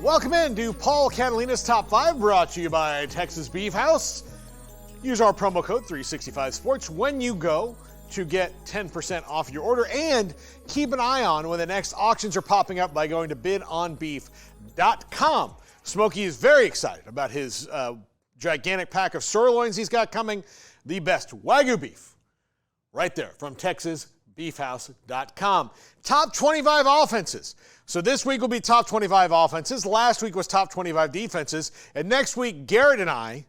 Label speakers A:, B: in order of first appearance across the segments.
A: Welcome in to Paul Catalina's Top 5, brought to you by Texas Beef House. Use our promo code 365sports when you go to get 10% off your order, and keep an eye on when the next auctions are popping up by going to bidonbeef.com. Smokey is very excited about his gigantic pack of sirloins he's got coming. The best Wagyu beef right there from TexasBeefHouse.com. Top 25 offenses. So this week will be top 25 offenses. Last week was top 25 defenses. And next week, Garrett and I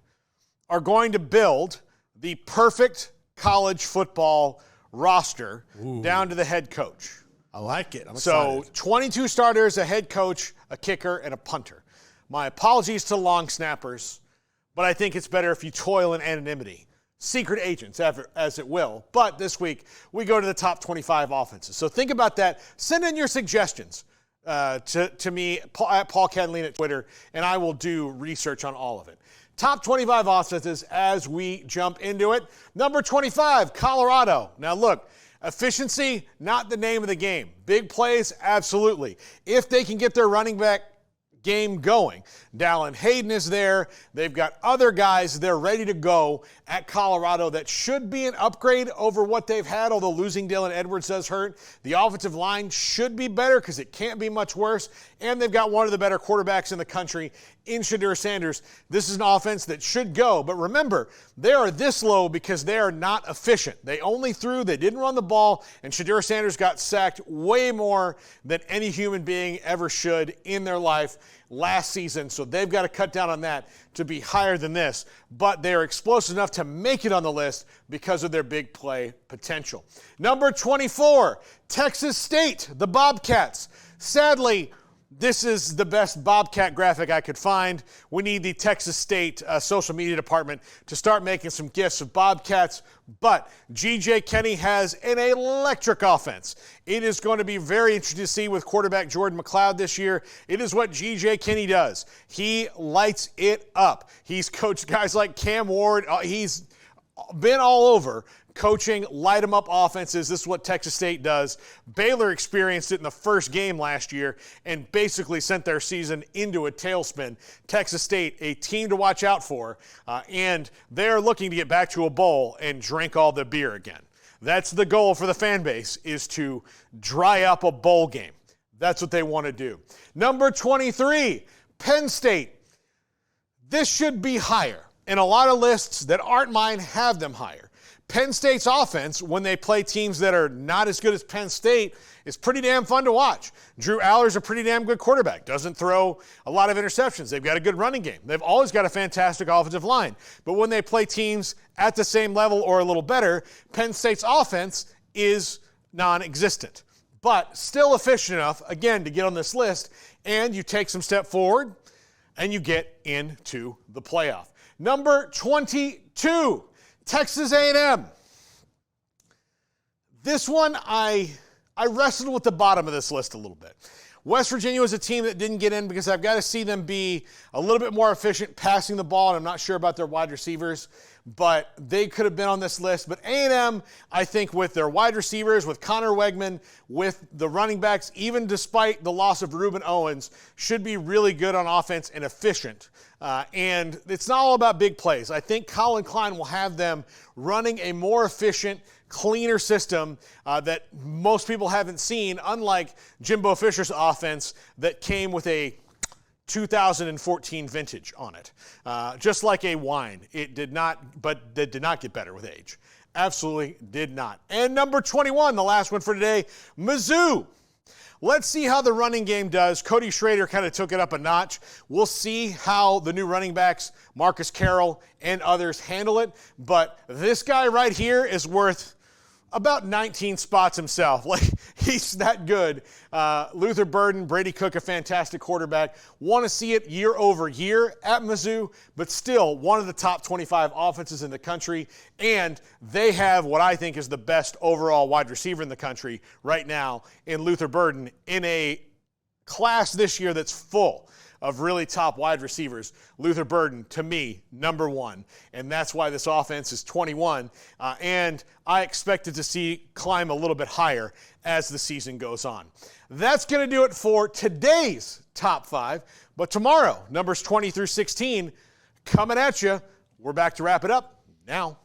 A: are going to build the perfect college football roster down to the head coach.
B: I like it. I'm excited.
A: So 22 starters, a head coach, a kicker, and a punter. My apologies to long snappers, but I think it's better if you toil in anonymity. Secret agents, as it will. But this week, we go to the top 25 offenses. So think about that. Send in your suggestions to me at Paul Catalina at Twitter, and I will do research on all of it. Top 25 offenses as we jump into it. Number 25, Colorado. Now look, efficiency, not the name of the game. Big plays, absolutely. If they can get their running back game going. Dallin Hayden is there. They've got other guys they're ready to go at Colorado that should be an upgrade over what they've had, although losing Dylan Edwards does hurt. The offensive line should be better because it can't be much worse, and they've got one of the better quarterbacks in the country in Shedeur Sanders. This is an offense that should go, but remember, they are this low because they are not efficient. They only threw, they didn't run the ball, and Shedeur Sanders got sacked way more than any human being ever should in their life last season, so they've got to cut down on that to be higher than this. But they are explosive enough to make it on the list because of their big play potential. Number 24, Texas State, the Bobcats. Sadly, this is the best Bobcat graphic I could find. We need the Texas State social media department to start making some gifs of Bobcats. But G.J. Kenny has an electric offense. It is going to be very interesting to see with quarterback Jordan McLeod this year. It is what G.J. Kenny does. He lights it up. He's coached guys like Cam Ward. He's been all over coaching light-em-up offenses. This is what Texas State does. Baylor experienced it in the first game last year and basically sent their season into a tailspin. Texas State, a team to watch out for, and they're looking to get back to a bowl and drink all the beer again. That's the goal for the fan base, is to dry up a bowl game. That's what they want to do. Number 23, Penn State. This should be higher, and a lot of lists that aren't mine have them higher. Penn State's offense, when they play teams that are not as good as Penn State, is pretty damn fun to watch. Drew Aller's a pretty damn good quarterback. Doesn't throw a lot of interceptions. They've got a good running game. They've always got a fantastic offensive line. But when they play teams at the same level or a little better, Penn State's offense is non-existent. But still efficient enough, again, to get on this list, and you take some step forward, and you get into the playoff. Number 22. Texas A&M. This one, I wrestled with the bottom of this list a little bit. West Virginia was a team that didn't get in because I've got to see them be a little bit more efficient passing the ball, and I'm not sure about their wide receivers, but they could have been on this list. But A&M, I think with their wide receivers, with Connor Wegman, with the running backs, even despite the loss of Reuben Owens, should be really good on offense and efficient. And it's not all about big plays. I think Colin Klein will have them running a more efficient, cleaner system that most people haven't seen, unlike Jimbo Fisher's offense that came with a 2014 vintage on it. Just like a wine. It did not, but it did not get better with age. Absolutely did not. And number 21, the last one for today, Mizzou. Let's see how the running game does. Cody Schrader kind of took it up a notch. We'll see how the new running backs, Marcus Carroll and others, handle it. But this guy right here is worth about 19 spots himself. Like, he's that good. Luther Burden, Brady Cook, a fantastic quarterback. Want to see it year over year at Mizzou, but still one of the top 25 offenses in the country. And they have what I think is the best overall wide receiver in the country right now in Luther Burden, in a class this year that's full of really top wide receivers. Luther Burden, to me, number one. And that's why this offense is 21. And I expect it to see climb a little bit higher as the season goes on. That's going to do it for today's top 5. But tomorrow, numbers 20 through 16, coming at you. We're back to wrap it up now.